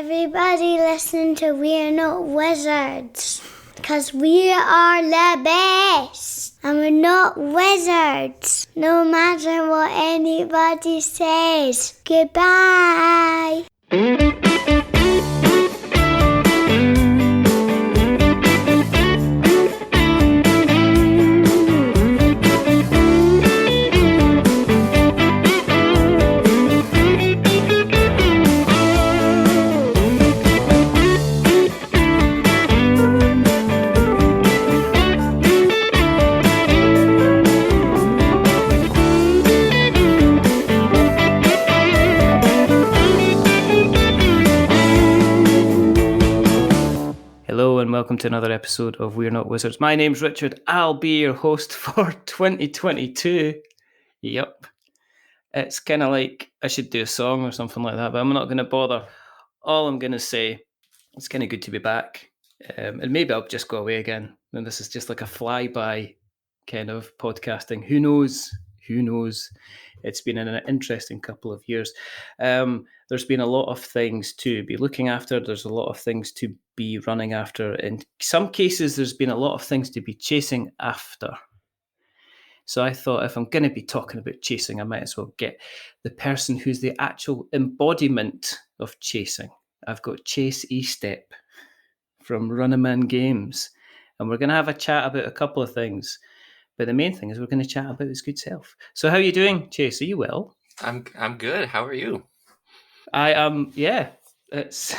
Everybody listen to We're Not Wizards, because we are the best, and we're not wizards, no matter what anybody says. Goodbye. Hello and welcome to another episode of We're Not Wizards. My name's Richard. I'll be your host for 2022. Yep. It's kind of like I should do a song or something like that, but I'm not going to bother. All I'm going to say, it's kind of good to be back. And maybe I'll just go away again. And this is just like a flyby kind of podcasting. Who knows? Who knows? It's been an interesting couple of years. There's been a lot of things to be looking after. There's a lot of things to be running after. In some cases, there's been a lot of things to be chasing after. So I thought if I'm going to be talking about chasing, I might as well get the person who's the actual embodiment of chasing. I've got Chase Estep from Runnaman Games, and we're going to have a chat about a couple of things. But the main thing is we're going to chat about his good self. So how are you doing, Chase? Are you well? I'm good. How are you? I am. Yeah, it's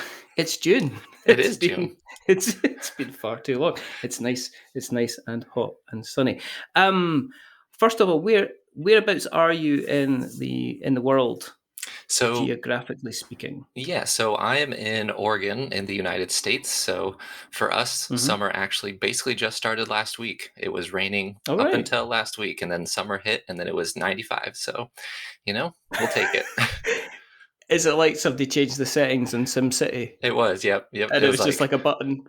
June. June. It's been far too long. It's nice. It's nice and hot and sunny. First of all, whereabouts are you in the world? So geographically speaking. Yeah, so I am in Oregon in the United States. So for us, summer actually basically just started last week. It was raining up until last week, and then summer hit, and then it was 95. So, we'll take it. Is it like somebody changed the settings in SimCity? It was, yep. And it was just like a button.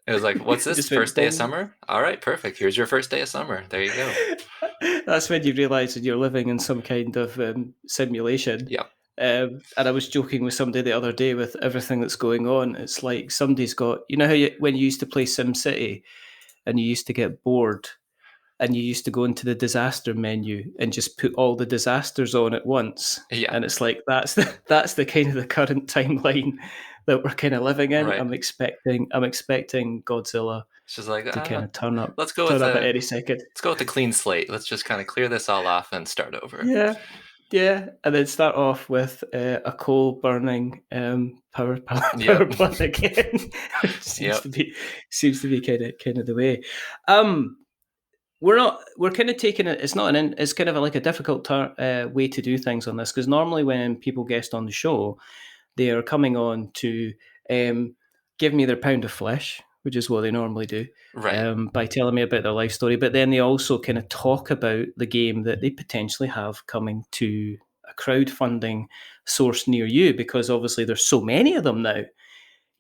It was like, what's this, first day of summer? All right, perfect. Here's your first day of summer. There you go. That's when you realise that you're living in some kind of simulation. Yeah. And I was joking with somebody the other day with everything that's going on. It's like somebody's got, you know how when you used to play SimCity and you used to get bored and you used to go into the disaster menu and just put all the disasters on at once. Yeah. And it's like, that's the kind of the current timeline that we're kind of living in. Right. I'm expecting Godzilla to kind of turn up at any second. Let's go with a clean slate. Let's just kind of clear this all off and start over. Yeah, and then start off with a coal burning power plant again. seems to be kind of the way. We're kind of taking it. It's not it's kind of like a difficult way to do things on this, because normally when people guest on the show, they are coming on to give me their pound of flesh, which is what they normally do, right? By telling me about their life story. But then they also kind of talk about the game that they potentially have coming to a crowdfunding source near you, because obviously there's so many of them now.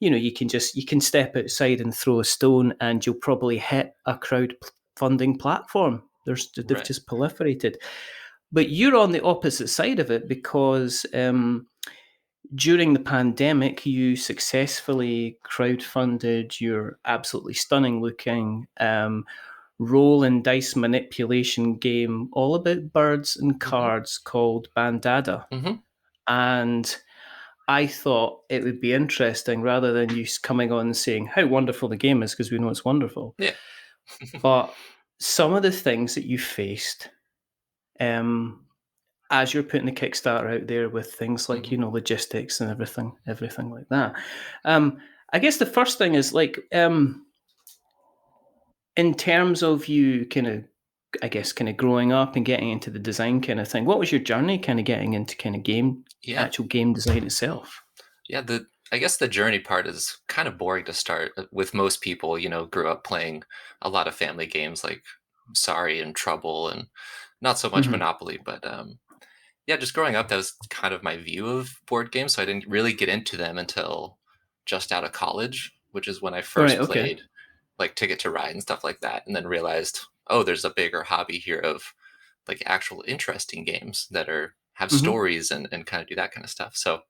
You can step outside and throw a stone and you'll probably hit a crowdfunding platform. They've just proliferated. But you're on the opposite side of it, because during the pandemic, you successfully crowdfunded your absolutely stunning looking roll and dice manipulation game all about birds and cards called Bandada. And I thought it would be interesting, rather than you coming on and saying how wonderful the game is, because we know it's wonderful. Yeah. But some of the things that you faced as you're putting the Kickstarter out there with things like, logistics and everything like that. I guess the first thing is like, in terms of you kind of growing up and getting into the design kind of thing, what was your journey kind of getting into kind of actual game design itself? Yeah, I guess the journey part is kind of boring to start with. Most people, grew up playing a lot of family games like Sorry and Trouble, and not so much Monopoly, but just growing up, that was kind of my view of board games. So I didn't really get into them until just out of college, which is when I first played like Ticket to Ride and stuff like that. And then realized, there's a bigger hobby here of like actual interesting games that have stories and kind of do that kind of stuff. So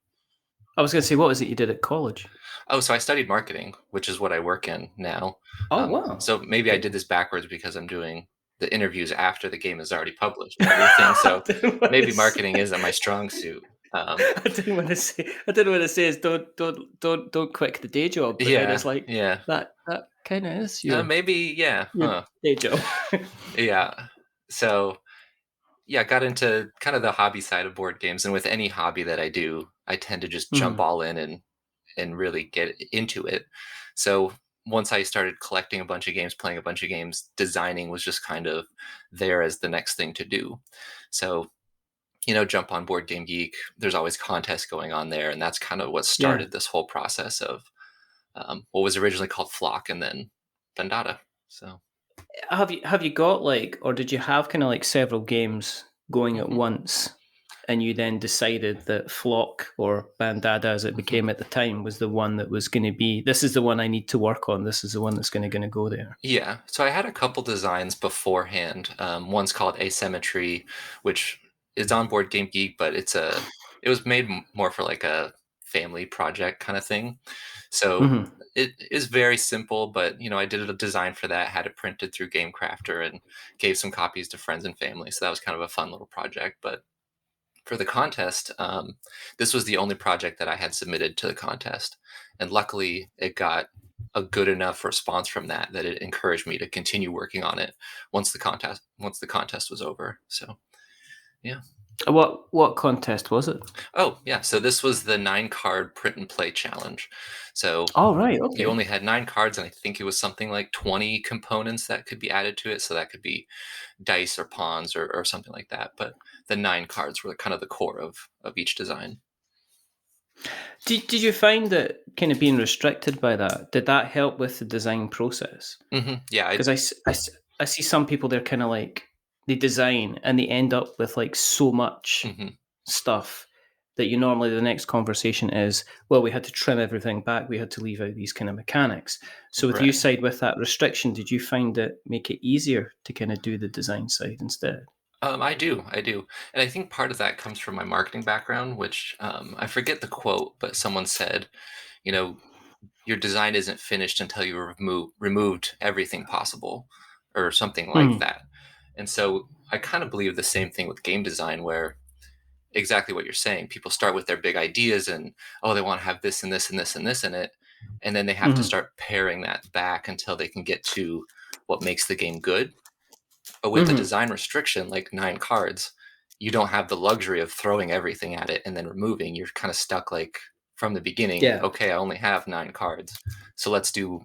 I was going to say, what was it you did at college? Oh, so I studied marketing, which is what I work in now. Oh, wow. So maybe I Okay. did this backwards because I'm doing the interviews after the game is already published and everything. I So didn't want to maybe say. marketing isn't my strong suit. Um, I didn't want to say. I didn't want to say is don't quit the day job. But then it's yeah, like yeah. that kind of is your Maybe, yeah. your day job. Yeah. So yeah, I got into kind of the hobby side of board games, and with any hobby that I do, I tend to just jump Mhm. all in and really get into it. So once I started collecting a bunch of games, playing a bunch of games, designing was just kind of there as the next thing to do. So, jump on Board Game Geek. There's always contests going on there, and that's kind of what Yeah. started this whole process of what was originally called Flock and then Bandada. So. Have you got like, or did you have kind of like several games going at Mhm, once, and you then decided that Flock or Bandada, as it mhm. became at the time, was the one that was going to be? This is the one I need to work on. This is the one that's going to go there. Yeah, so I had a couple designs beforehand. One's called Asymmetry, which is on Board Game Geek, but it was made more for like a family project kind of thing. So Hmm. it is very simple, but I did a design for that, had it printed through Game Crafter, and gave some copies to friends and family. So that was kind of a fun little project. But for the contest, this was the only project that I had submitted to the contest, and luckily it got a good enough response from that it encouraged me to continue working on it once the contest was over. So yeah. What contest was it? Oh yeah, so this was the 9 card print and play challenge. So Oh, right. you Okay. only had 9 cards, and I think it was something like 20 components that could be added to it. So that could be dice or pawns or something like that. But the 9 cards were kind of the core of each design. Did you find that kind of being restricted by that, did that help with the design process? Yeah, Because I see some people, they're kind of like, they design and they end up with like so much mhm, stuff that you normally, the next conversation is, well, we had to trim everything back. We had to leave out these kind of mechanics. So with you right. side with that restriction, did you find it make it easier to kind of do the design side instead? I do, and I think part of that comes from my marketing background, which I forget the quote, but someone said, you know, your design isn't finished until you removed everything possible, or something like Mm, that. And so I kind of believe the same thing with game design, where exactly what you're saying. People start with their big ideas and, oh, they want to have this and this and this and this in it. And then they have to mm, start paring that back until they can get to what makes the game good. But with the mm. design restriction, like 9 cards, you don't have the luxury of throwing everything at it and then removing. You're kind of stuck like from the beginning. Yeah. Okay, I only have 9 cards. So let's do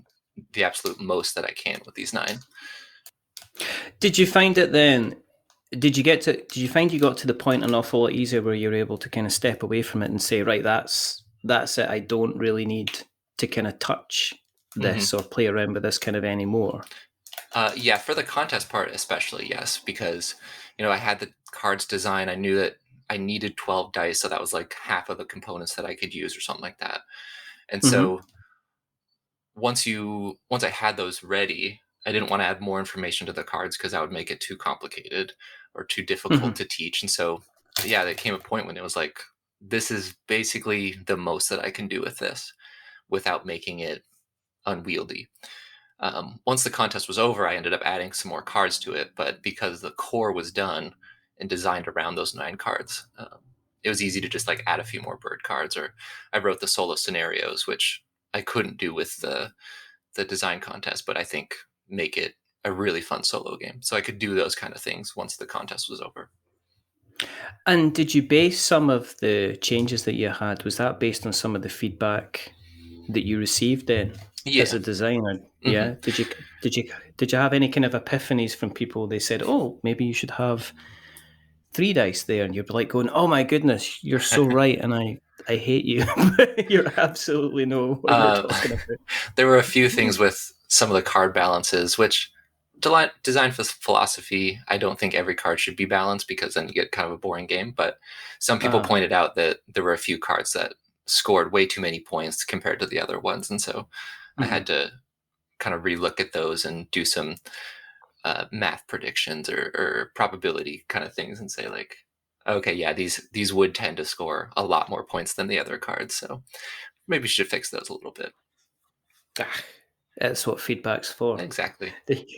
the absolute most that I can with these 9. Did you find it then? Did you find you got to the point an awful lot easier where you're able to kind of step away from it and say, right, that's it. I don't really need to kind of touch Hmm. this or play around with this kind of anymore. Yeah, for the contest part, especially, yes, because, I had the cards design. I knew that I needed 12 dice. So that was like half of the components that I could use or something like that. And Mm-hmm. so once I had those ready, I didn't want to add more information to the cards because that would make it too complicated or too difficult Mm-hmm. to teach. And so, yeah, there came a point when it was like, this is basically the most that I can do with this without making it unwieldy. Once the contest was over, I ended up adding some more cards to it, but because the core was done and designed around those 9 cards, it was easy to just like add a few more bird cards. Or I wrote the solo scenarios, which I couldn't do with the design contest, but I think make it a really fun solo game. So I could do those kind of things once the contest was over. And did you base some of the changes that you had, was that based on some of the feedback that you received then as Yeah. a designer? Hmm. Yeah. Did you did you have any kind of epiphanies from people? They said, oh, maybe you should have 3 dice there, and you're like going, oh my goodness, you're so right, and I hate you. You're absolutely know what you're uh, talking about. there were a few things with some of the card balances, which design philosophy, I don't think every card should be balanced because then you get kind of a boring game. But some people Uh, pointed out that there were a few cards that scored way too many points compared to the other ones. And so I mhm. had to kind of relook at those and do some math predictions or probability kind of things and say, like, okay, yeah, these would tend to score a lot more points than the other cards, so maybe we should fix those a little bit. That's what feedback's for. Exactly.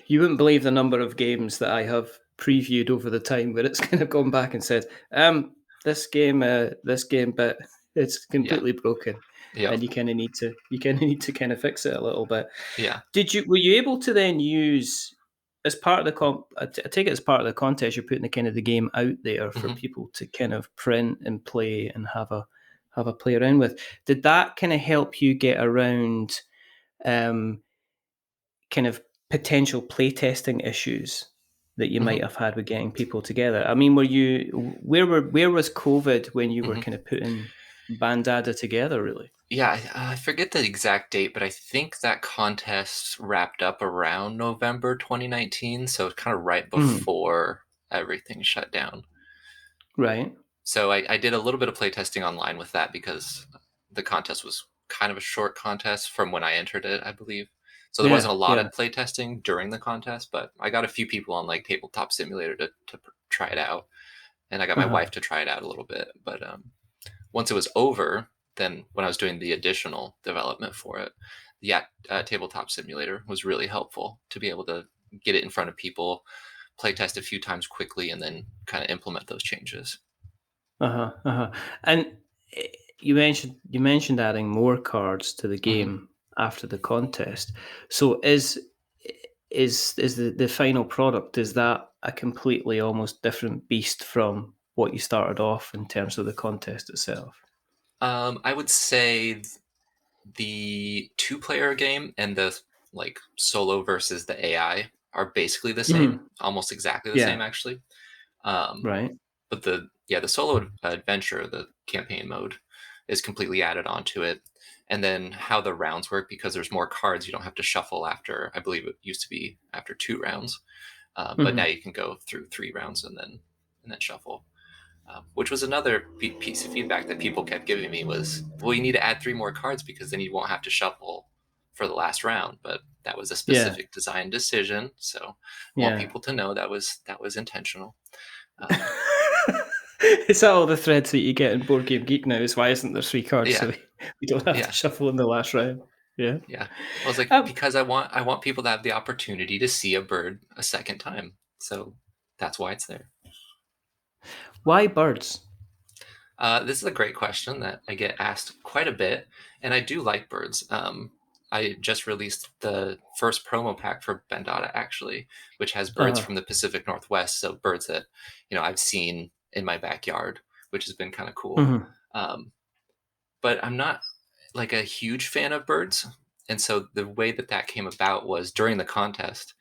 You wouldn't believe the number of games that I have previewed over the time where it's kind of gone back and said, this game bit, it's completely broken, Yeah. and you kind of need to kind of fix it a little bit. Yeah. Were you able to then use, as part of the I take it as part of the contest, you're putting the game out there for people to kind of print and play and have a play around with. Did that kind of help you get around kind of potential playtesting issues that you might have had with getting people together? I mean, where was COVID when you were kind of putting Bandada together, really? Yeah, I forget the exact date, but I think that contest wrapped up around November 2019, so kind of right before everything shut down. Right. So I did a little bit of playtesting online with that because the contest was kind of a short contest from when I entered it, I believe. So there wasn't a lot of playtesting during the contest, but I got a few people on like Tabletop Simulator to try it out, and I got my wife to try it out a little bit. But once it was over, then when I was doing the additional development for it, Tabletop Simulator was really helpful to be able to get it in front of people, playtest a few times quickly, and then kind of implement those changes. And you mentioned adding more cards to the game after the contest. So is the final product, is that a completely almost different beast from what you started off in terms of the contest itself? I would say the 2-player game and the like solo versus the AI are basically the same, almost exactly the same actually. Right. But the solo adventure, the campaign mode, is completely added onto it. And then how the rounds work, because there's more cards, you don't have to shuffle after, I believe it used to be after 2 rounds. But now you can go through 3 rounds and then shuffle. Which was another piece of feedback that people kept giving me was, well, you need to add 3 more cards because then you won't have to shuffle for the last round. But that was a specific design decision, so I want people to know that was intentional. Is that all the threads that you get in Board Game Geek now? Is why isn't there 3 cards so we don't have to shuffle in the last round? Yeah. I was like, because I want people to have the opportunity to see a bird a second time, so that's why it's there. Why birds? This is a great question that I get asked quite a bit, and I do like birds. I just released the first promo pack for Bandada, actually, which has birds from the Pacific Northwest, so birds that I've seen in my backyard, which has been kind of cool. But I'm not like a huge fan of birds, and so the way that came about was during the contest.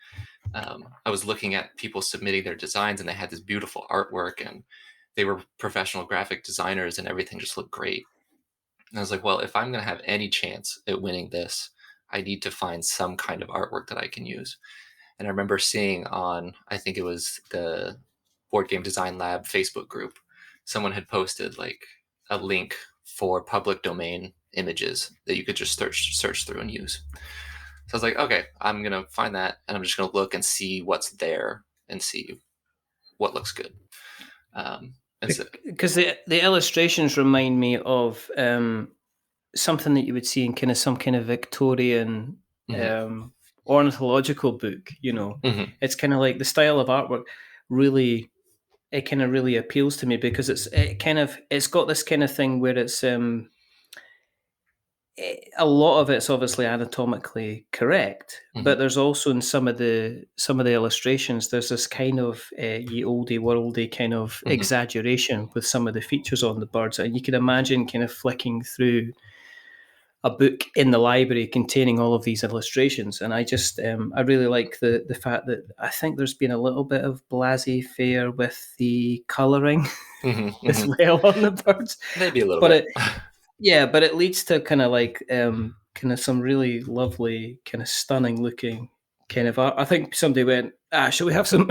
I was looking at people submitting their designs, and they had this beautiful artwork, and they were professional graphic designers, and everything just looked great. And I was like, well, if I'm going to have any chance at winning this, I need to find some kind of artwork that I can use. And I remember seeing on, I think it was the Board Game Design Lab Facebook group, someone had posted like a link for public domain images that you could just search through and use. So I was like, okay, I'm going to find that, and I'm just going to look and see what's there and see what looks good. Because the illustrations remind me of something that you would see in kind of some kind of Victorian ornithological book. It's kind of like the style of artwork really appeals to me because it's got this kind of thing where it's a lot of it's obviously anatomically correct, but there's also in some of the illustrations there's this kind of ye olde worldy kind of exaggeration with some of the features on the birds, and you can imagine kind of flicking through a book in the library containing all of these illustrations. And I just I really like the fact that I think there's been a little bit of laissez-faire with the colouring as well on the birds, maybe a little bit. But it leads to kind of like kind of some really lovely, kind of stunning looking kind of art. I think somebody went, should we have some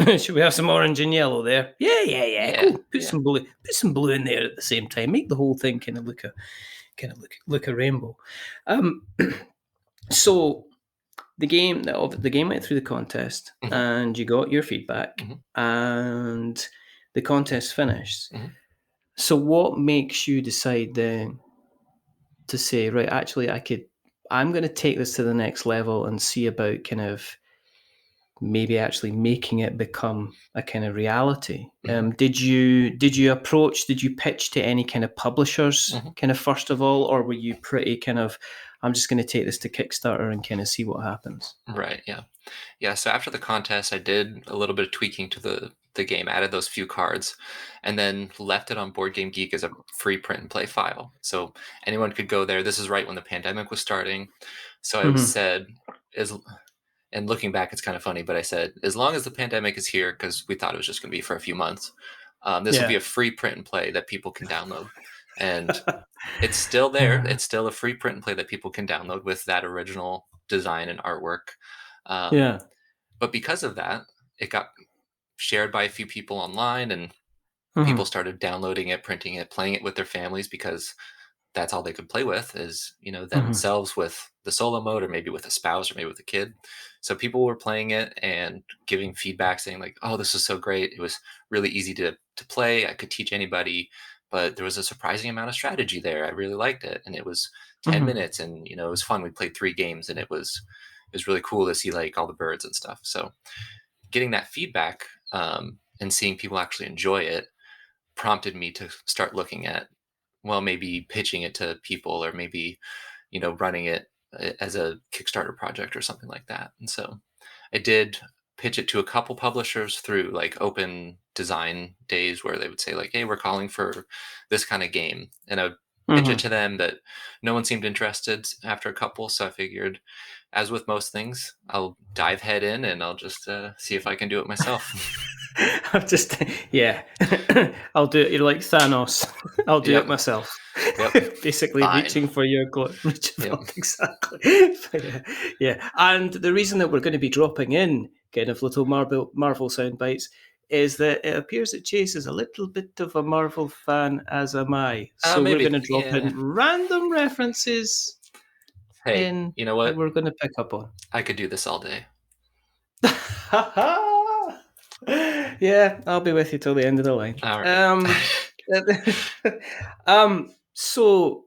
orange and yellow there? Yeah. Cool. Put some blue in there at the same time. Make the whole thing kind of look a rainbow. So the game went through the contest, and you got your feedback, and the contest finished. So what makes you decide then to say, right, actually, I'm going to take this to the next level and see about kind of maybe actually making it become a kind of reality. Did you pitch to any kind of publishers kind of first of all, or were you pretty kind of, I'm just going to take this to Kickstarter and kind of see what happens? Right. Yeah. So after the contest, I did a little bit of tweaking to the game, added those few cards, and then left it on Board Game Geek as a free print and play file. So anyone could go there. This is right when the pandemic was starting. So I said, and looking back, it's kind of funny, but I said, as long as the pandemic is here, because we thought it was just going to be for a few months, this will be a free print and play that people can download. And it's still there. It's still a free print and play that people can download with that original design and artwork. But because of that, it got shared by a few people online, and people started downloading it, printing it, playing it with their families, because that's all they could play with is, themselves with the solo mode, or maybe with a spouse, or maybe with a kid. So people were playing it and giving feedback saying like, oh, this is so great. It was really easy to play. I could teach anybody, but there was a surprising amount of strategy there. I really liked it. And it was 10 minutes and, it was fun. We played 3 games and it was really cool to see like all the birds and stuff. So getting that feedback and seeing people actually enjoy it prompted me to start looking at, well, maybe pitching it to people, or maybe, running it as a Kickstarter project or something like that. And so I did pitch it to a couple publishers through like open design days where they would say like, hey, we're calling for this kind of game. And I would pitch it to them, but no one seemed interested after a couple. So I figured, as with most things, I'll dive head in and I'll just see if I can do it myself. I'll just, I'll do it. You're like Thanos. I'll do it myself. Basically, Fine. Reaching for your glory. Exactly. Yeah. And the reason that we're going to be dropping in kind of little Marvel sound bites is that it appears that Chase is a little bit of a Marvel fan, as am I. So we're going to drop in random references. Hey, you know what? We're going to pick up on. I could do this all day. Yeah, I'll be with you till the end of the line. All right. So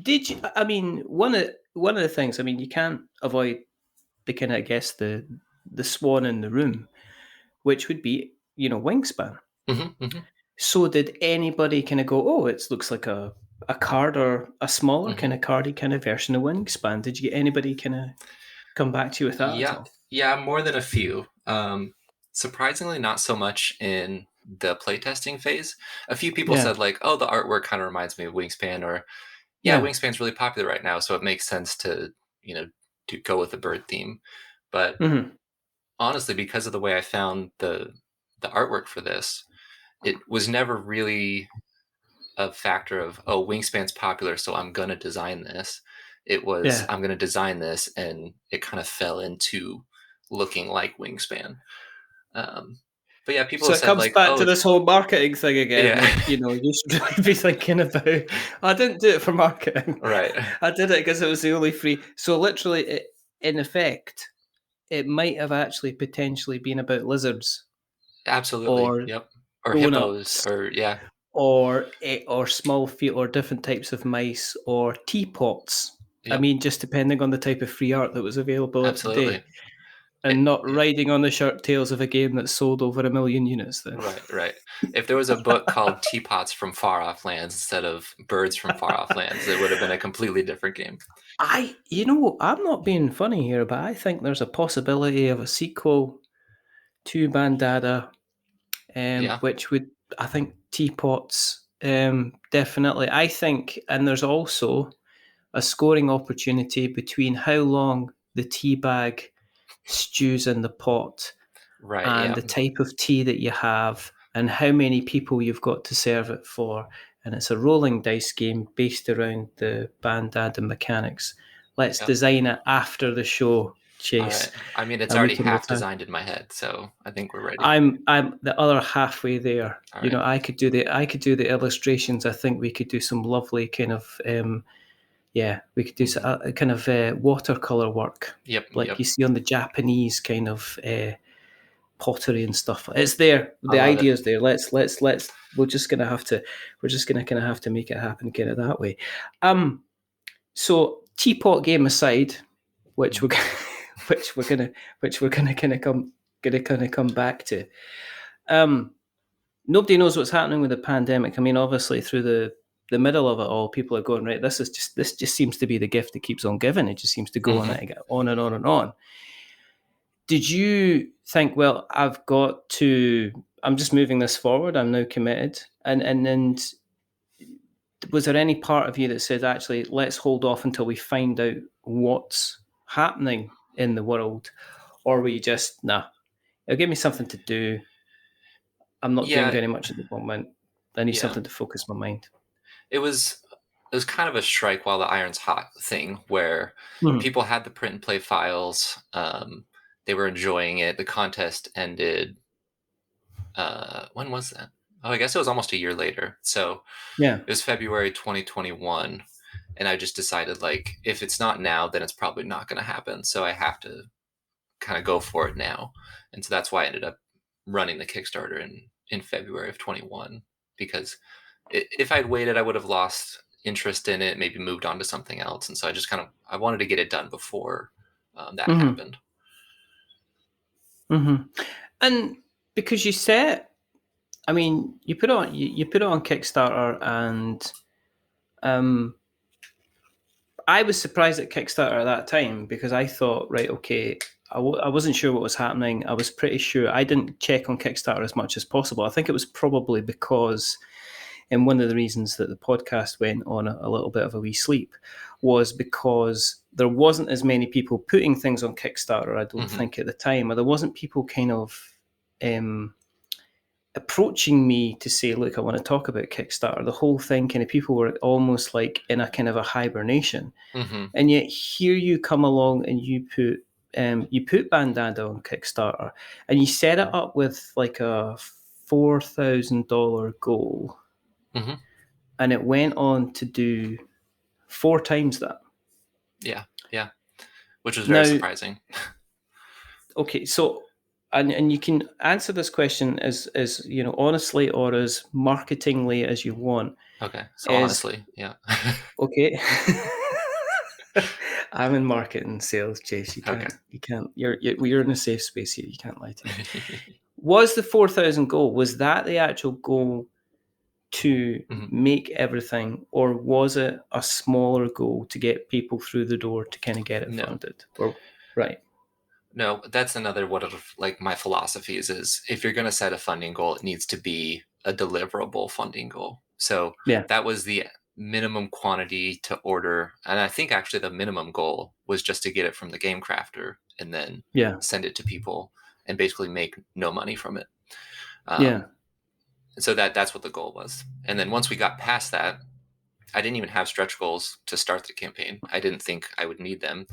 did you? I mean, one of the things. I mean, you can't avoid the kind of, I guess, the swan in the room, which would be, Wingspan. So did anybody kind of go, oh, it looks like a card, or a smaller kind of cardy kind of version of Wingspan? Did you get anybody kind of come back to you with that at all? Yeah, more than a few. Surprisingly, not so much in the playtesting phase. A few people said like, oh, the artwork kind of reminds me of Wingspan, or Wingspan's really popular right now, so it makes sense to, to go with the bird theme. But honestly, because of the way I found the artwork for this, it was never really a factor of, oh, Wingspan's popular, so I'm going to design this. It was, I'm going to design this, and it kind of fell into looking like Wingspan. But yeah, people so have it said comes like, back to this whole marketing thing again. Like, you should really be thinking about, I didn't do it for marketing. Right. I did it because it was the only free. So literally, in effect, it might have actually potentially been about lizards. Absolutely. Or hippos, or or small feet, or different types of mice, or teapots. I mean, just depending on the type of free art that was available at the day. And not riding on the shirt tails of a game that sold over 1 million units then. Right. If there was a book called Teapots from Far Off Lands instead of Birds from Far Off Lands, it would have been a completely different game. I'm not being funny here, but I think there's a possibility of a sequel to Bandada, which would, I think, Teapots, definitely. I think, and there's also a scoring opportunity between how long the tea bag stews in the pot, and the type of tea that you have, and how many people you've got to serve it for. And it's a rolling dice game based around the Bandada mechanics. Let's design it after the show, Chase. Right. I mean, it's already half designed in my head, so I think we're ready. I'm the other halfway there. Right. I could do the illustrations. I think we could do some lovely kind of we could do a kind of watercolor work. Yep. You see on the Japanese kind of pottery and stuff. It's there. The I love it. idea's there. Let's. We're just gonna have to. We're just gonna kind of have to make it happen, kind of that way. So teapot game aside, which we're which we're gonna kind of come back to. Nobody knows what's happening with the pandemic. I mean, obviously through the middle of it all, people are going, right, this just seems to be the gift that keeps on giving. It just seems to go on and on and on. Did you think, well, I'm just moving this forward, I'm now committed, and was there any part of you that said, actually, let's hold off until we find out what's happening in the world? Or were you just, nah, it'll give me something to do. I'm not doing very much at the moment. I need something to focus my mind. It was kind of a strike while the iron's hot thing where people had the print and play files. They were enjoying it. The contest ended. When was that? Oh, I guess it was almost a year later. So it was February 2021. And I just decided, like, if it's not now, then it's probably not going to happen. So I have to kind of go for it now. And so that's why I ended up running the Kickstarter in February of 21, because if I'd waited, I would have lost interest in it, maybe moved on to something else. And so I wanted to get it done before that happened. And because you set, I mean, you put it on Kickstarter, and I was surprised at Kickstarter at that time, because I thought, right, okay, I wasn't sure what was happening. I was pretty sure I didn't check on Kickstarter as much as possible. I think it was probably because, and one of the reasons that the podcast went on a little bit of a wee sleep was because there wasn't as many people putting things on Kickstarter, I don't think, at the time, or there wasn't people kind of approaching me to say, look, I want to talk about Kickstarter. The whole thing, kind of, people were almost like in a kind of a hibernation. And yet here you come along and you put Bandada on Kickstarter, and you set it up with like a $4,000 goal. And it went on to do 4 times that. Yeah. Which was very surprising. Okay, so and you can answer this question as honestly or as marketingly as you want. Okay, so honestly, yeah. Okay. I'm in marketing sales, Chase. You can't. You're in a safe space here. You can't lie to me. Was the 4,000 goal? Was that the actual goal to make everything, or was it a smaller goal to get people through the door to kind of get it funded? Or right? No, that's another one of like my philosophies is if you're going to set a funding goal, it needs to be a deliverable funding goal. So that was the minimum quantity to order, and I think actually the minimum goal was just to get it from the game crafter and then send it to people and basically make no money from it. So that's what the goal was. And then once we got past that, I didn't even have stretch goals to start the campaign. I didn't think I would need them.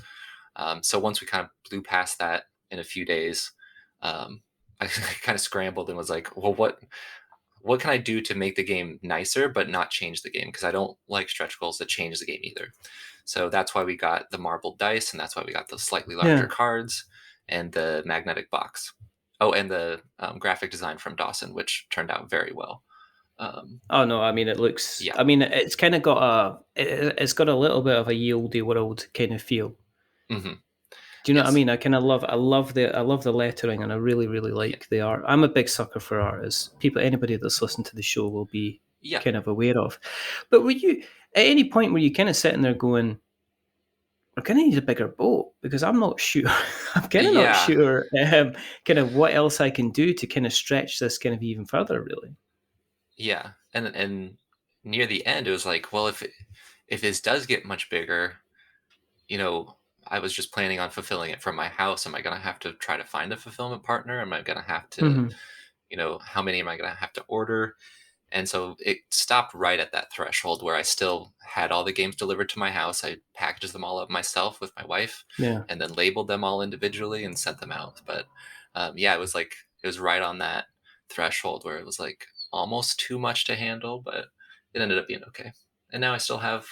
So once we kind of blew past that in a few days, I kind of scrambled and was like, well, what can I do to make the game nicer but not change the game? Because I don't like stretch goals that change the game either. So that's why we got the marbled dice, and that's why we got the slightly larger cards and the magnetic box. Oh, and the graphic design from Dawson, which turned out very well. Oh no, I mean, it looks. I mean, it's kind of got it's got a little bit of a Ye Olde World kind of feel. Do you know what I mean? I love the lettering, and I really, really like the art. I'm a big sucker for art, as anybody that's listened to the show will be kind of aware of. But were you at any point were you kind of sitting there going, "I kind of need a bigger boat," because I'm not sure. I'm kind of not sure kind of what else I can do to kind of stretch this kind of even further, really. Yeah, and near the end, it was like, well, if this does get much bigger, I was just planning on fulfilling it from my house. Am I going to have to try to find a fulfillment partner? Am I going to have to, how many am I going to have to order? And so it stopped right at that threshold where I still had all the games delivered to my house. I packaged them all up myself with my wife and then labeled them all individually and sent them out. But it was right on that threshold where it was like almost too much to handle, but it ended up being okay. And now I still have,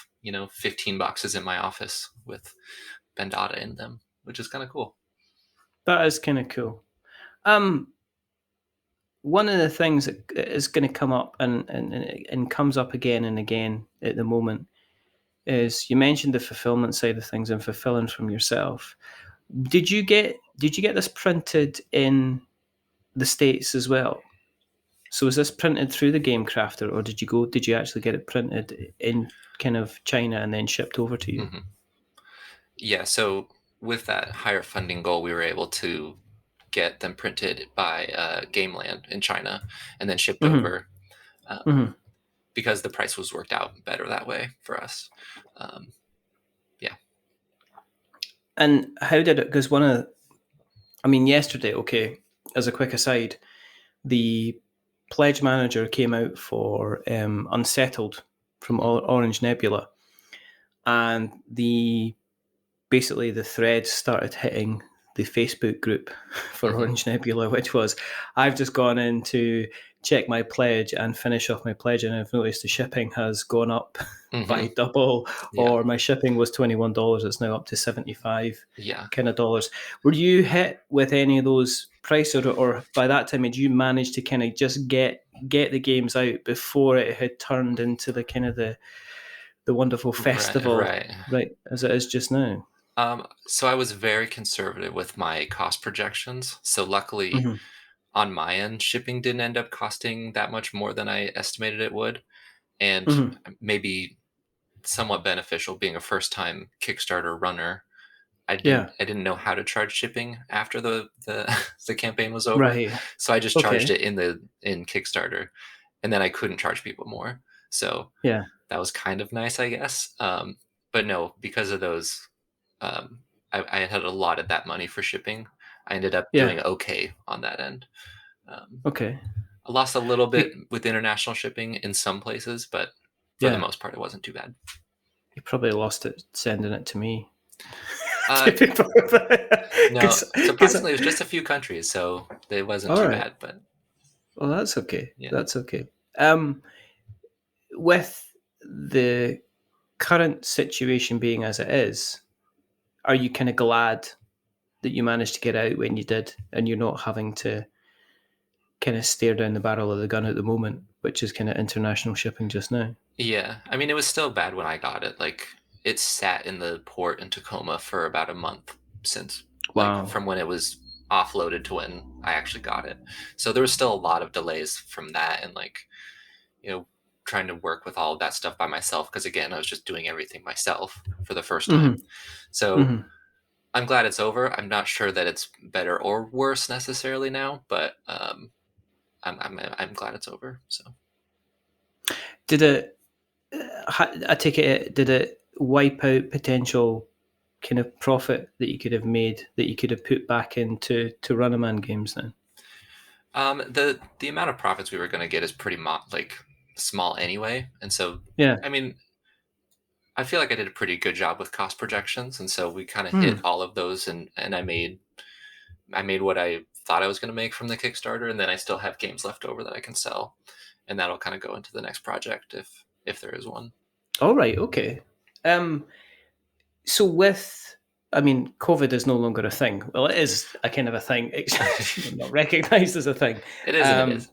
15 boxes in my office with Bandada in them, which is kind of cool. That is kind of cool. one of the things that is going to come up and comes up again and again at the moment is you mentioned the fulfillment side of things and fulfilling from yourself. Did you get this printed in the States as well? So was this printed through the Game Crafter, or did you actually get it printed in kind of China and then shipped over to you? Mm-hmm. Yeah, so with that higher funding goal, we were able to get them printed by Gameland in China and then shipped Mm-hmm. over Mm-hmm. because the price was worked out better that way for us. Yeah. And how did it? Because yesterday, okay, as a quick aside, the pledge manager came out for Unsettled from Orange Nebula, and basically the threads started hitting the Facebook group for Orange Nebula, which was, I've just gone in to check my pledge and finish off my pledge, and I've noticed the shipping has gone up by double, or my shipping was $21, it's now up to 75 kind of dollars. Were you hit with any of those prices, or by that time did you manage to kind of just get the games out before it had turned into the kind of the wonderful festival, right, as it is just now? So I was very conservative with my cost projections. So luckily, on my end, shipping didn't end up costing that much more than I estimated it would, and maybe somewhat beneficial being a first-time Kickstarter runner. I didn't know how to charge shipping after the the campaign was over, so I just charged it in Kickstarter, and then I couldn't charge people more. So that was kind of nice, I guess. But no, because of those. I had allotted that money for shipping. I ended up doing okay on that end. I lost a little bit with international shipping in some places, but for the most part, it wasn't too bad. You probably lost it sending it to me. No, surprisingly, it was just a few countries, so it wasn't too bad. But well, that's okay. Yeah. That's okay. With the current situation being as it is, are you kind of glad that you managed to get out when you did, and you're not having to kind of stare down the barrel of the gun at the moment, which is kind of international shipping just now? Yeah, I mean, it was still bad when I got it. Like, it sat in the port in Tacoma for about a month since, like, from when it was offloaded to when I actually got it. So there was still a lot of delays from that, and like, trying to work with all of that stuff by myself, because again, I was just doing everything myself for the first time. So I'm glad it's over. I'm not sure that it's better or worse necessarily now, but I'm glad it's over. So did it? I take it. Did it wipe out potential kind of profit that you could have made, that you could have put back into Runnaman games then? The amount of profits we were going to get is pretty small anyway, and so I mean, I feel like I did a pretty good job with cost projections, and so we kind of hit all of those, and I made what I thought I was going to make from the Kickstarter, and then I still have games left over that I can sell, and that'll kind of go into the next project if there is one. All right, okay. So COVID is no longer a thing. Well, it is a kind of a thing, except not recognised as a thing. It is. It is.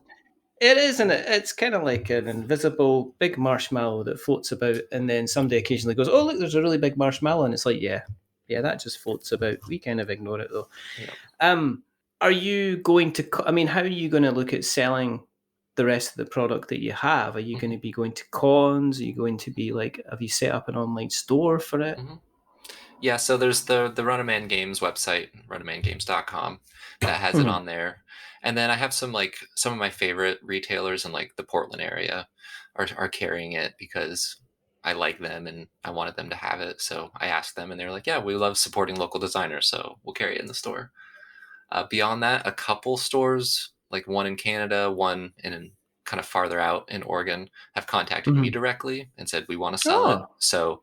It is, and it's kind of like an invisible big marshmallow that floats about, and then somebody occasionally goes, "Oh, look, there's a really big marshmallow," and it's like, yeah, that just floats about. We kind of ignore it though. Yeah. Are you going to? How are you going to look at selling the rest of the product that you have? Are you going to be going to cons? Are you going to be have you set up an online store for it? Yeah, so there's the Runnaman Games website, runnamangames.com, that has it on there. And then I have some of my favorite retailers in the Portland area are carrying it because I like them and I wanted them to have it. So I asked them and they're like, yeah, we love supporting local designers, so we'll carry it in the store. Beyond that, a couple stores, like one in Canada, one in kind of farther out in Oregon, have contacted me directly and said, we want to sell it. So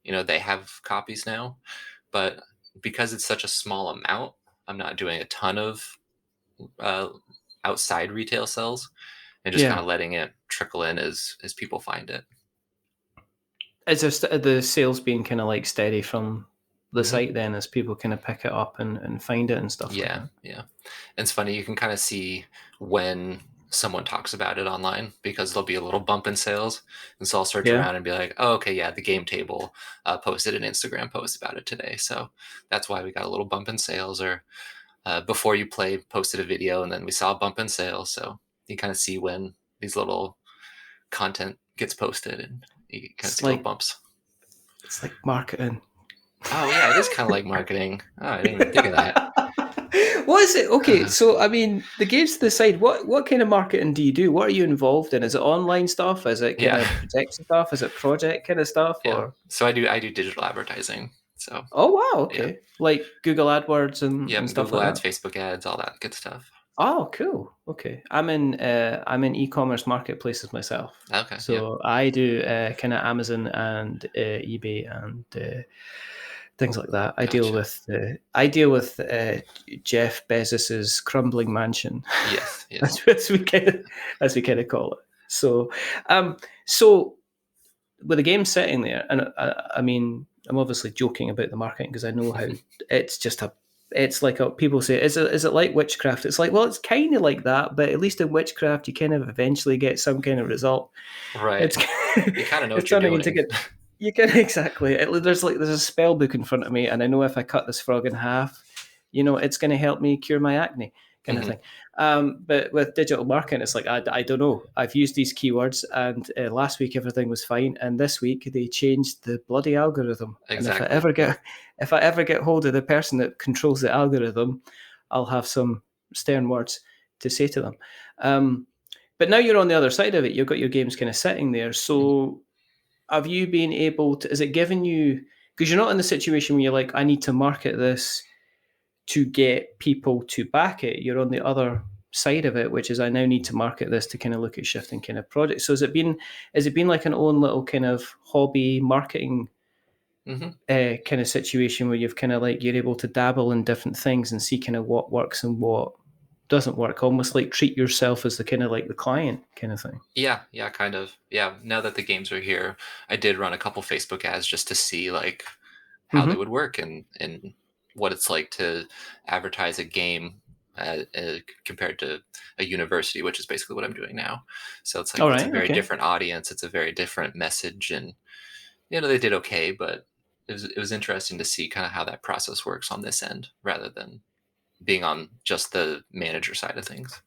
they have copies now, but because it's such a small amount, I'm not doing a ton of outside retail sales and just kind of letting it trickle in as people find it. Is the sales being kind of steady from the site then as people kind of pick it up and find it and stuff like that. Yeah. And it's funny, you can kind of see when someone talks about it online because there'll be a little bump in sales. And so I'll search around and be like, oh, okay, yeah, the Game Table posted an Instagram post about it today. So that's why we got a little bump in sales. Or Before You Play posted a video and then we saw a bump in sales. So you kind of see when these little content gets posted and you kind of see little bumps. It's like marketing. Oh, yeah, it is kind of like marketing. Oh, I didn't even think of that. What is it? Okay, so I mean, the games to the side. What kind of marketing do you do? What are you involved in? Is it online stuff? Is it kind of projection stuff? Is it project kind of stuff? Yeah. Or so I do digital advertising. So oh wow, okay, like Google AdWords and stuff Google like ads, that. Facebook ads, all that good stuff. Oh, cool. Okay, I'm in e-commerce marketplaces myself. Okay, so I do kind of Amazon and eBay and things like that. I deal with Jeff Bezos's crumbling mansion. Yes. as we kind of call it. So, so with the game sitting there, and I mean, I'm obviously joking about the marketing because I know how it's like people say, is it like witchcraft? It's like, well, it's kind of like that, but at least in witchcraft, you kind of eventually get some kind of result. Right. You kind of know what you're doing. You can exactly. There's a spell book in front of me, and I know if I cut this frog in half, it's going to help me cure my acne, kind of thing. But with digital marketing, it's like I don't know. I've used these keywords, and last week everything was fine, and this week they changed the bloody algorithm. Exactly. And if I ever get hold of the person that controls the algorithm, I'll have some stern words to say to them. But now you're on the other side of it. You've got your games kind of sitting there, so. Have you been able to, is it giving you, because you're not in the situation where you're like, I need to market this to get people to back it. You're on the other side of it, which is I now need to market this to kind of look at shifting kind of projects. So has it been like an own little kind of hobby marketing kind of situation where you've kind of like, you're able to dabble in different things and see kind of what works and what doesn't work, almost like treat yourself as the kind of like the client kind of thing? Yeah, kind of. Yeah, now that the games are here, I did run a couple Facebook ads just to see like how they would work and what it's like to advertise a game compared to a university, which is basically what I'm doing now. So it's like it's a very different audience. It's a very different message, and they did okay, but it was interesting to see kind of how that process works on this end rather than being on just the manager side of things.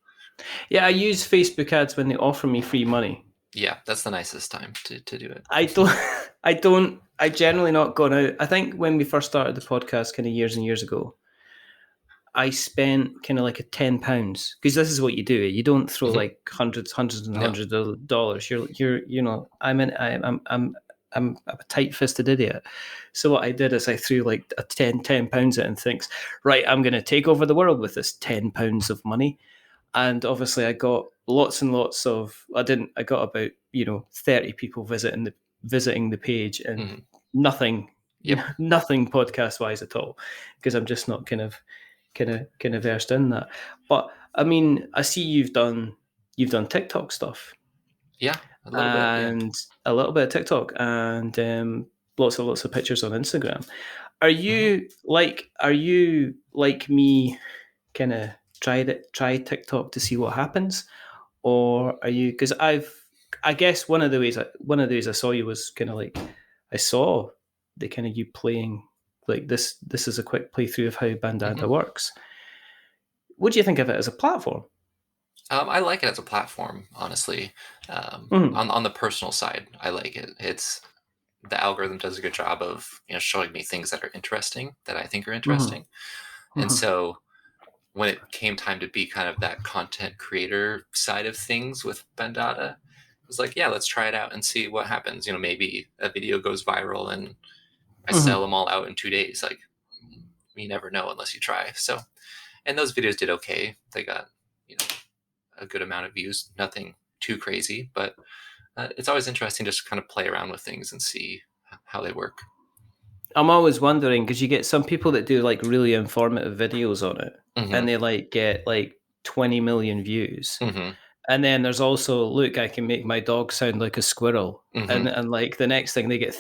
Yeah, I use Facebook ads when they offer me free money. Yeah, that's the nicest time to do it. I generally not gone out. I think when we first started the podcast kind of years and years ago, I spent kind of like a £10 because this is what you do. You don't throw like hundreds of dollars. I'm a tight-fisted idiot. So what I did is I threw like a £10 at it and thinks, right, I'm going to take over the world with this £10 of money. And obviously I got lots and lots of, I got about, 30 people visiting the page and nothing podcast wise at all, because I'm just not kind of versed in that. But I mean, I see you've done TikTok stuff. Yeah. A little bit of TikTok and lots of pictures on Instagram. Are you like me, kind of try TikTok to see what happens, or are you? Because I guess one of the ways I saw you was kind of like I saw the kind of you playing like this. This is a quick playthrough of how Bandada works. What do you think of it as a platform? I like it as a platform, honestly. On the personal side, I like it. It's the algorithm does a good job of showing me things that are interesting, that I think are interesting, and so when it came time to be kind of that content creator side of things with Bandada, it was like, yeah, let's try it out and see what happens. Maybe a video goes viral and I sell them all out in 2 days. Like, you never know unless you try. So, and those videos did okay. They got a good amount of views, nothing too crazy, but it's always interesting just to kind of play around with things and see how they work. I'm always wondering, because you get some people that do like really informative videos on it and they like get like 20 million views. And then there's also, look, I can make my dog sound like a squirrel. Mhm. And like the next thing they get,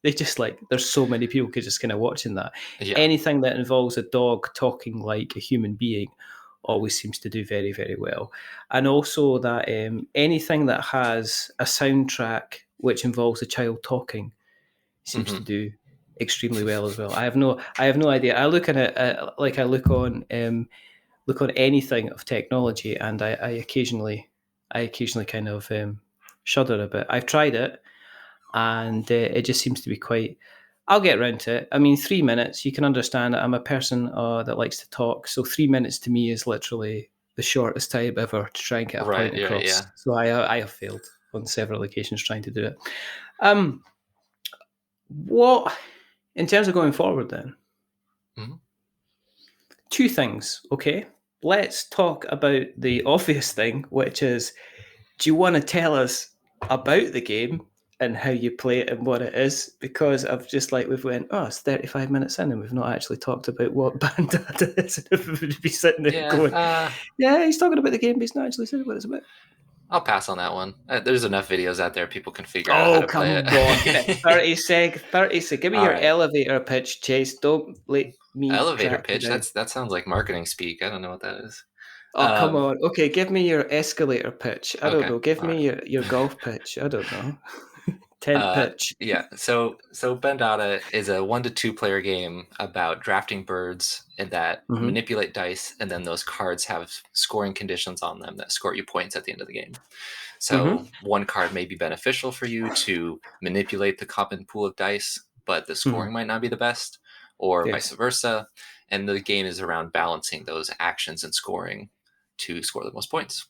they just like, there's so many people just kind of watching that. Yeah. Anything that involves a dog talking like a human being always seems to do very, very well. And also that anything that has a soundtrack which involves a child talking seems to do extremely well as well. I have no idea. I look at it like I look on anything of technology, and I occasionally kind of shudder a bit. I've tried it, and it just seems to be quite. I'll get around to it. I mean, 3 minutes, you can understand that I'm a person that likes to talk, so 3 minutes to me is literally the shortest time ever to try and get a Right, point yeah, across. yeah. So I have failed on several occasions trying to do it. What, in terms of going forward then? Mhm. Two things, okay? Let's talk about the obvious thing, which is, do you want to tell us about the game and how you play it and what it is? Because I've just we've went, it's 35 minutes in and we've not actually talked about what Bandada is. And if we would be sitting there going, yeah, he's talking about the game, but he's not actually saying what it's about. I'll pass on that one. There's enough videos out there people can figure out how to play it. On. 30 sec. Give me All your right. elevator pitch, Chase. Don't let me Elevator track you pitch? down. That sounds like marketing speak. I don't know what that is. Oh, come on. Okay, give me your escalator pitch. I don't Okay, know. Give all me your golf pitch. I don't know. Tent pitch. Yeah. So Bandada is a 1 to 2 player game about drafting birds and that manipulate dice, and then those cards have scoring conditions on them that score you points at the end of the game. So one card may be beneficial for you to manipulate the common pool of dice, but the scoring might not be the best, or vice versa. And the game is around balancing those actions and scoring to score the most points.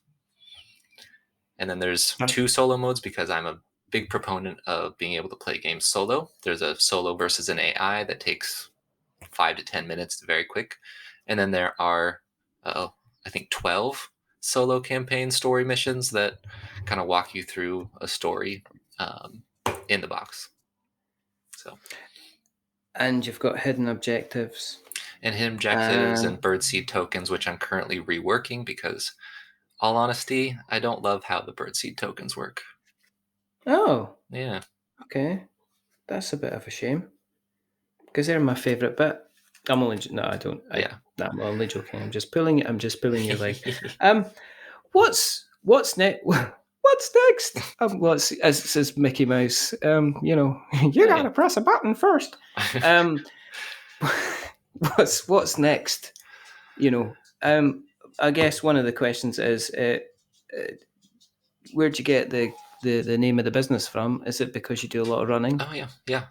And then there's 2 solo modes because I'm a big proponent of being able to play games solo. There's a solo versus an AI that takes 5 to 10 minutes, very quick. And then there are, I think, 12 solo campaign story missions that kind of walk you through a story in the box. So, and you've got hidden objectives. And hidden objectives and birdseed tokens, which I'm currently reworking because, all honesty, I don't love how the birdseed tokens work. Oh. Yeah. Okay. That's a bit of a shame. Because they're my favourite bit. I'm only... No, I don't... I'm only joking. I'm just pulling your leg. What's next? What's next? As it says Mickey Mouse, you gotta press a button first. What's next? I guess one of the questions is, where'd you get the name of the business from? Is it because you do a lot of running? Oh yeah.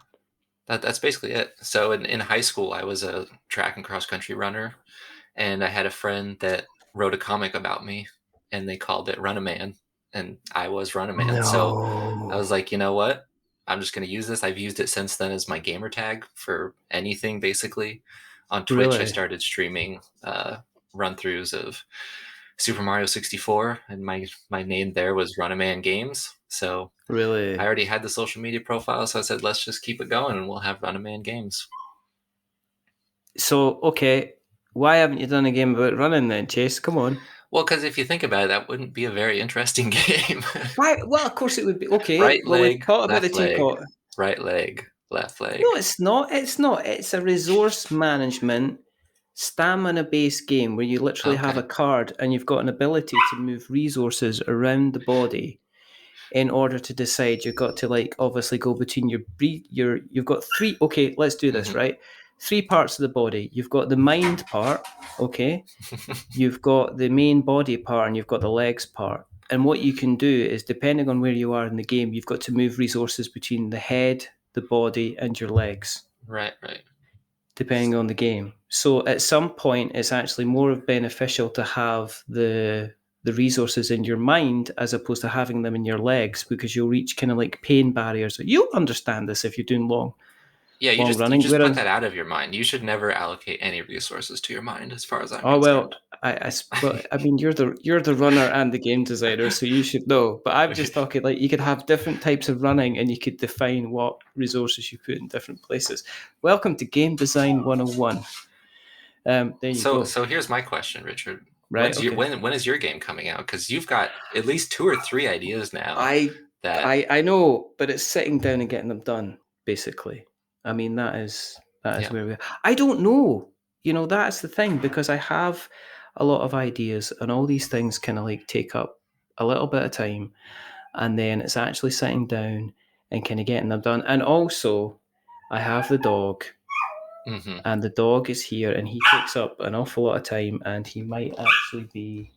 That's basically it. So in high school, I was a track and cross country runner, and I had a friend that wrote a comic about me, and they called it Runnaman, and I was Runnaman. No. So I was like, you know what? I'm just going to use this. I've used it since then as my gamer tag for anything, basically. On Twitch, I started streaming run-throughs of Super Mario 64, and my name there was Runnaman Games. So really, I already had the social media profile, so I said, let's just keep it going, and we'll have Runnaman Games. So, okay, why haven't you done a game about running then, Chase? Come on. Well, because if you think about it, that wouldn't be a very interesting game. Why? Well, of course it would be. Okay, right leg, we've talked about the teapot. Right leg, left leg. No, it's not. It's not. It's a resource management, stamina-based game where you literally have a card and you've got an ability to move resources around the body in order to decide. You've got to obviously go between you've got 3. Okay, let's do this, right? 3 parts of the body. You've got the mind part, okay? You've got the main body part, and you've got the legs part. And what you can do is, depending on where you are in the game, you've got to move resources between the head, the body, and your legs. Right. Depending on the game. So at some point, it's actually more beneficial to have the resources in your mind as opposed to having them in your legs, because you'll reach kind of pain barriers. You'll understand this if you're doing long. Yeah, you just running. Put that out of your mind. You should never allocate any resources to your mind, as far as I'm concerned. Well, I mean, you're the runner and the game designer, so you should know. But I'm just talking you could have different types of running, and you could define what resources you put in different places. Welcome to Game Design 101. There you go. So here's my question, Richard. Right. Okay. When is your game coming out? Because you've got at least 2 or 3 ideas now I that I know, but it's sitting down and getting them done, basically. I mean, that is yeah. where we are. I don't know. That's the thing, because I have a lot of ideas, and all these things kind of like take up a little bit of time, and then it's actually sitting down and kind of getting them done. And also, I have the dog, Hmm. and the dog is here, and he takes up an awful lot of time, and he might actually be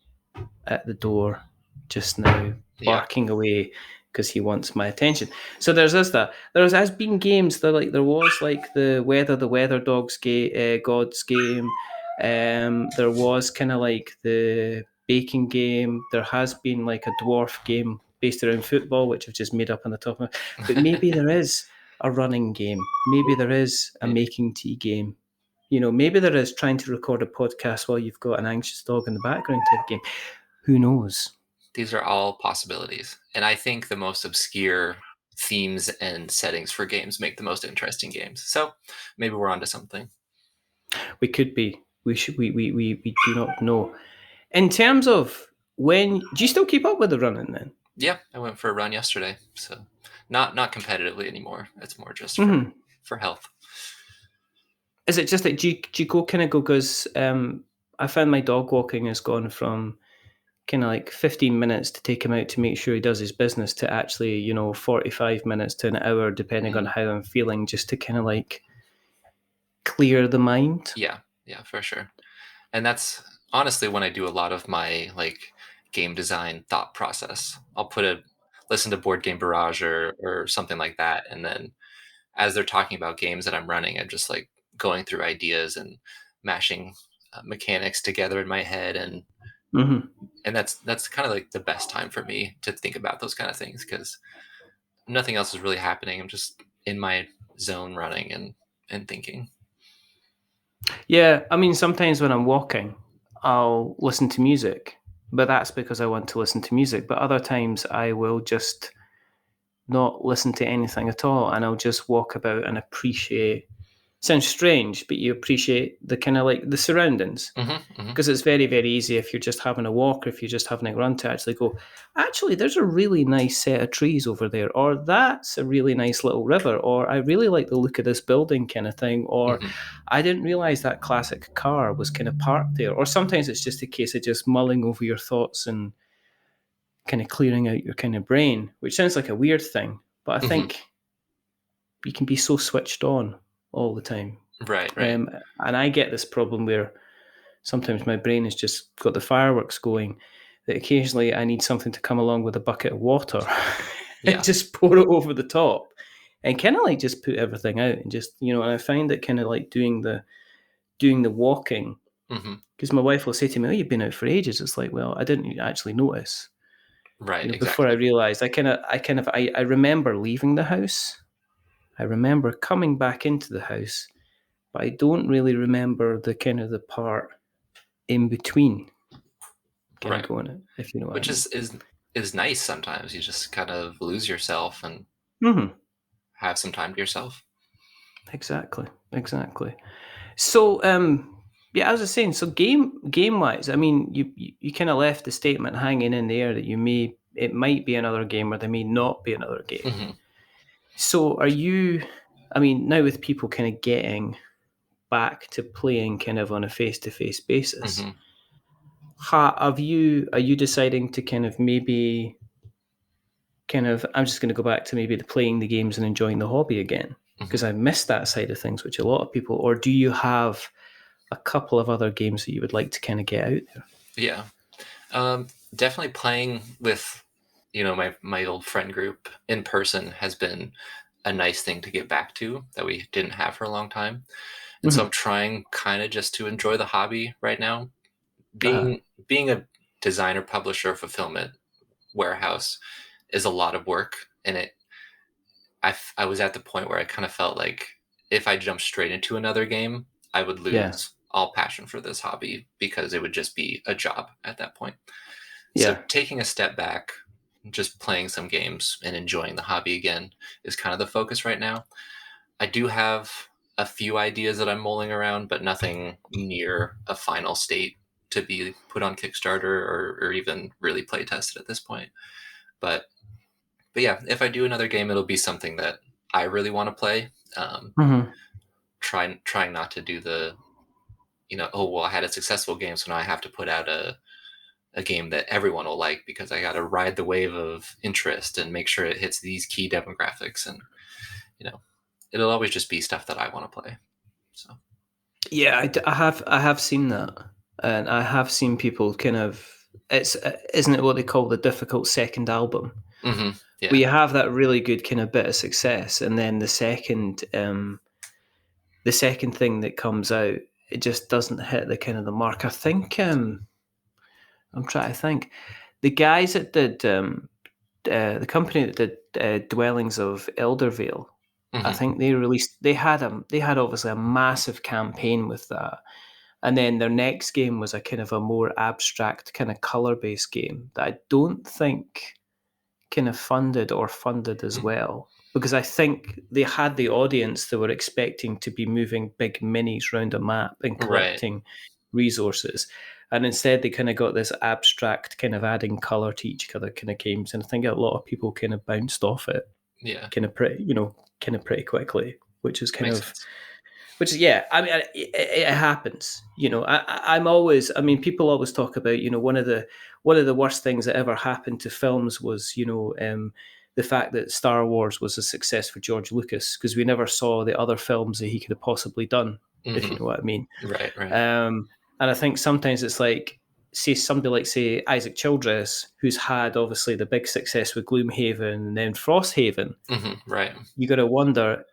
at the door just now, Yeah. barking away because he wants my attention. So that. Has been games that there was like the Weather Dogs Gods game. There was kind of like the baking game. There has been like a dwarf game based around football, which I've just made up on the top of it. But maybe there is a running game. Maybe there is a making tea game. Maybe there is trying to record a podcast while you've got an anxious dog in the background type game. Who knows? These are all possibilities. And I think the most obscure themes and settings for games make the most interesting games. So maybe we're onto something. We could be. We should. We do not know. In terms of when, do you still keep up with the running then? Yeah, I went for a run yesterday. So not competitively anymore. It's more just for health. Is it just that do you go kind of go because I found my dog walking has gone from kind of like 15 minutes to take him out to make sure he does his business to actually 45 minutes to an hour depending on how I'm feeling, just to kind of like clear the mind. Yeah, for sure. And that's honestly when I do a lot of my like game design thought process. I'll listen to Board Game Barrage or something like that, and then as they're talking about games that I'm running, I'm just like going through ideas and mashing mechanics together in my head, and that's kind of like the best time for me to think about those kind of things because nothing else is really happening. I'm just in my zone running and thinking. Yeah, I mean, sometimes when I'm walking, I'll listen to music, but that's because I want to listen to music. But other times I will just not listen to anything at all, and I'll just walk about and appreciate. Sounds strange, but you appreciate the kind of like the surroundings, because it's very, very easy if you're just having a walk or if you're just having a run to actually go, actually, there's a really nice set of trees over there, or that's a really nice little river, or I really like the look of this building kind of thing, or I didn't realize that classic car was kind of parked there. Or sometimes it's just a case of just mulling over your thoughts and kind of clearing out your kind of brain, which sounds like a weird thing, but I think you can be so switched on all the time. Right. And I get this problem where sometimes my brain has just got the fireworks going that occasionally I need something to come along with a bucket of water and just pour it over the top and kind of like just put everything out and just, and I find it kind of like doing the walking, because my wife will say to me, "Oh, you've been out for ages." It's like, well, I didn't actually notice. Right. Exactly. Before I realized, I remember leaving the house. I remember coming back into the house, but I don't really remember the kind of the part in between. Kind of going it, if you know what Which I mean. is nice sometimes. You just kind of lose yourself and have some time to yourself. Exactly. So, yeah, as I was saying, so game wise, I mean, you kind of left the statement hanging in the air that it might be another game or there may not be another game. So are you, I mean, now with people kind of getting back to playing kind of on a face-to-face basis, are you deciding to kind of maybe I'm just going to go back to maybe the playing the games and enjoying the hobby again, because I missed that side of things, which a lot of people, or do you have a couple of other games that you would like to kind of get out there? Yeah. Definitely playing with, my old friend group in person has been a nice thing to get back to that we didn't have for a long time. And so I'm trying kind of just to enjoy the hobby right now. Being a designer, publisher, fulfillment warehouse is a lot of work. And I was at the point where I kind of felt like if I jumped straight into another game, I would lose all passion for this hobby because it would just be a job at that point. So taking a step back, just playing some games and enjoying the hobby again is kind of the focus right now. I do have a few ideas that I'm mulling around, but nothing near a final state to be put on Kickstarter or even really play tested at this point. But yeah, if I do another game, it'll be something that I really want to play. Trying not to do the, oh, well, I had a successful game, so now I have to put out a game that everyone will like, because I got to ride the wave of interest and make sure it hits these key demographics. And, it'll always just be stuff that I want to play. So. Yeah, I have seen that, and I have seen people kind of, isn't it what they call the difficult second album? Mm-hmm. Yeah. Where you have that really good kind of bit of success, and then the second thing that comes out, it just doesn't hit the kind of the mark. I think I'm trying to think, the guys that did the company that did Dwellings of Eldervale, Mm-hmm. I think they had obviously a massive campaign with that. And then their next game was a kind of a more abstract kind of color-based game that I don't think kind of funded as well. Because I think they had the audience that were expecting to be moving big minis around a map and collecting resources. And instead they kind of got this abstract kind of adding color to each other kind of games. And I think a lot of people kind of bounced off it. Yeah. Kind of pretty quickly, which is kind Makes of sense. Which is, yeah, I mean, it happens. I'm always, I mean, people always talk about, one of the worst things that ever happened to films was, the fact that Star Wars was a success for George Lucas, because we never saw the other films that he could have possibly done, if you know what I mean. Right. And I think sometimes it's like, say somebody like, say, Isaac Childress, who's had obviously the big success with Gloomhaven and then Frosthaven. Mm-hmm. Right. You got to wonder,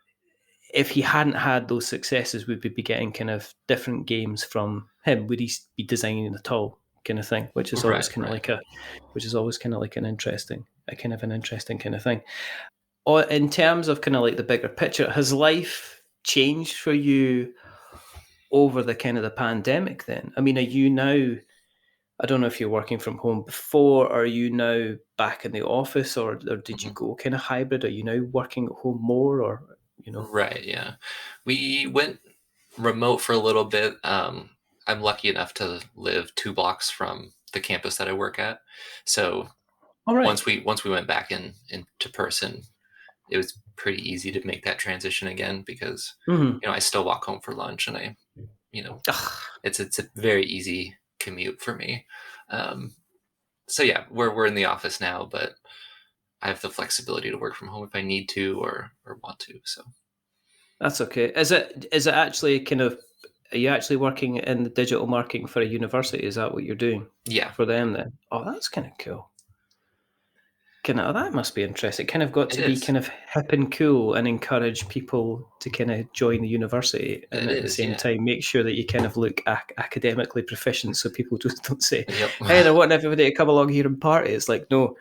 if he hadn't had those successes, would we be getting kind of different games from him? Would he be designing at all, kind of thing? Which is always kind of like an interesting kind of thing. Or in terms of kind of like the bigger picture, has life changed for you over the kind of the pandemic? Then, I mean, are you now? I don't know if you're working from home before. Are you now back in the office, or did you go kind of hybrid? Are you now working at home more, or? Right. Yeah. We went remote for a little bit. I'm lucky enough to live 2 blocks from the campus that I work at. So once we went back into person, it was pretty easy to make that transition again, because, I still walk home for lunch, and it's a very easy commute for me. So yeah, we're in the office now, but I have the flexibility to work from home if I need to or want to. So that's okay. Is it actually kind of? Are you actually working in the digital marketing for a university? Is that what you're doing? Yeah. For them then? Oh, that's kind of cool. That must be interesting. Kind of got to be kind of hip and cool and encourage people to kind of join the university, and at the same time make sure that you kind of look academically proficient, so people just don't say, "Hey, they're wanting everybody to come along here and party." It's like, no,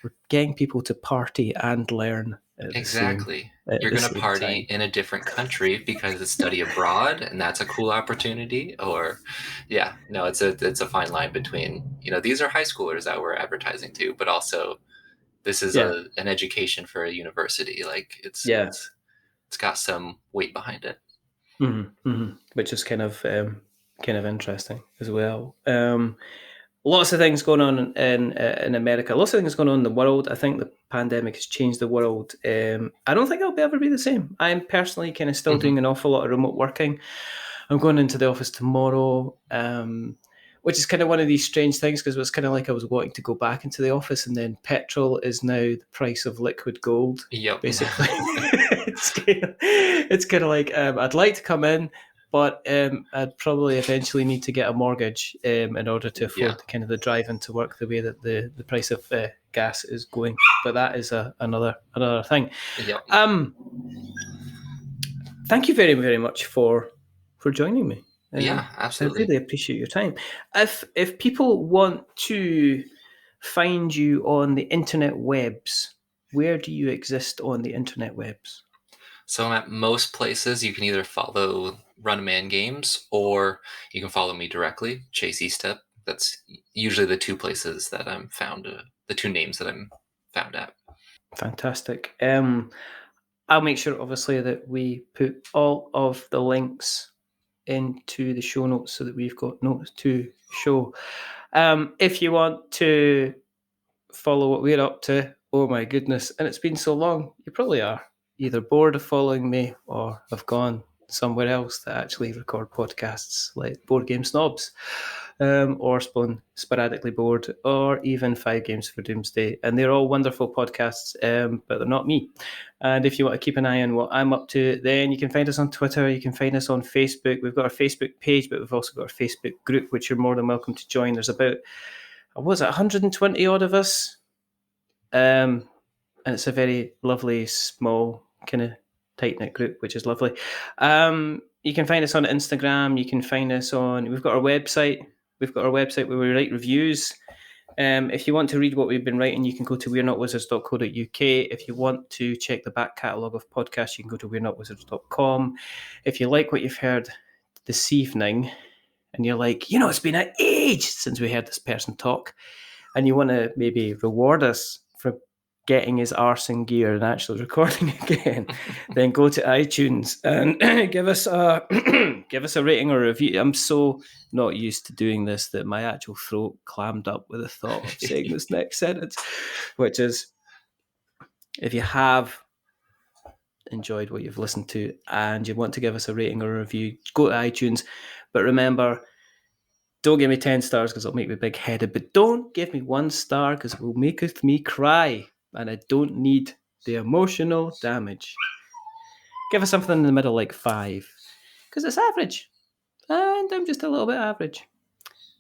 we're getting people to party and learn. Exactly. You're going to party in a different country because it's study abroad, and that's a cool opportunity. Or, yeah, no, it's a fine line between, these are high schoolers that we're advertising to, but also this is an education for a university. Like it's got some weight behind it. Which is kind of interesting as well. Lots of things going on in America. Lots of things going on in the world. I think the pandemic has changed the world. I don't think I'll ever be the same. I'm personally kind of still doing an awful lot of remote working. I'm going into the office tomorrow, which is kind of one of these strange things, because it was kind of like I was wanting to go back into the office, and then petrol is now the price of liquid gold. Yep. Basically. It's kind of like, I'd like to come in, but I'd probably eventually need to get a mortgage in order to afford kind of the drive into work the way that the price of gas is going. But that is another thing. Yep. Thank you very, very much for joining me. Yeah, absolutely. I really appreciate your time. If people want to find you on the internet webs, where do you exist on the internet webs? So I'm at most places. You can either follow Runnaman Games, or you can follow me directly, Chase Estep. That's usually the 2 places that I'm found, the 2 names that I'm found at. Fantastic. I'll make sure, obviously, that we put all of the links into the show notes so that we've got notes to show. If you want to follow what we're up to, oh my goodness, and it's been so long, you probably are either bored of following me or have gone somewhere else that actually record podcasts like Board Game Snobs, or Sporadically Bored, or even 5 Games for Doomsday. And they're all wonderful podcasts, but they're not me. And if you want to keep an eye on what I'm up to, then you can find us on Twitter, you can find us on Facebook. We've got our Facebook page, but we've also got our Facebook group, which you're more than welcome to join. There's about, 120 odd of us? And it's a very lovely, small, kind of tight-knit group, which is lovely. You can find us on Instagram. You can find us on... We've got our website. We've got our website where we write reviews. If you want to read what we've been writing, you can go to we'renotwizards.co.uk. If you want to check the back catalogue of podcasts, you can go to we'renotwizards.com. If you like what you've heard this evening, and you're like, it's been an age since we heard this person talk, and you want to maybe reward us for getting his arse in gear and actually recording again, then go to iTunes and give us a rating or a review. I'm so not used to doing this that my actual throat clammed up with the thought of saying this next sentence, which is, if you have enjoyed what you've listened to and you want to give us a rating or a review, go to iTunes. But remember, don't give me 10 stars because it'll make me big-headed, but don't give me 1 star because it will make me cry. And I don't need the emotional damage. Give us something in the middle, like 5. Because it's average. And I'm just a little bit average.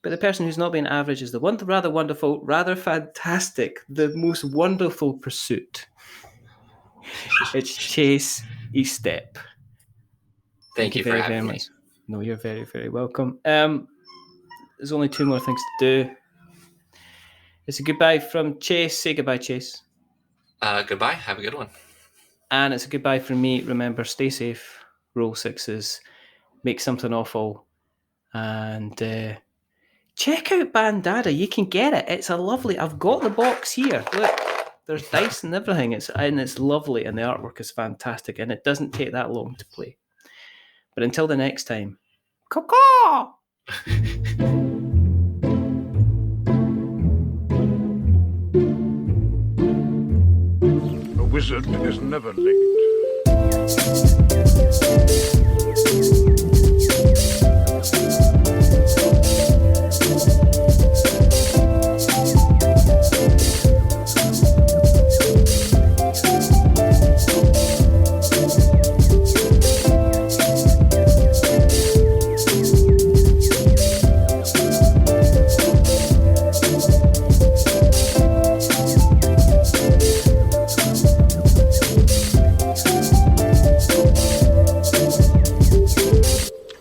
But the person who's not being average is the one rather wonderful, rather fantastic, the most wonderful pursuit. It's Chase Estep. Thank you for having me. No, you're very, very welcome. There's only 2 more things to do. It's a goodbye from Chase. Say goodbye, Chase. Goodbye. Have a good one. And it's a goodbye from me. Remember, stay safe, roll 6s, make something awful, and check out Bandada. You can get it. It's a lovely... I've got the box here. Look, there's dice and everything. It's lovely, and the artwork is fantastic, and it doesn't take that long to play. But until the next time, caw-caw! A wizard is never late.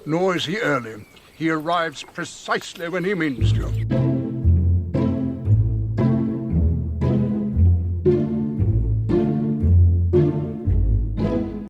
Nor is he early. He arrives precisely when he means to.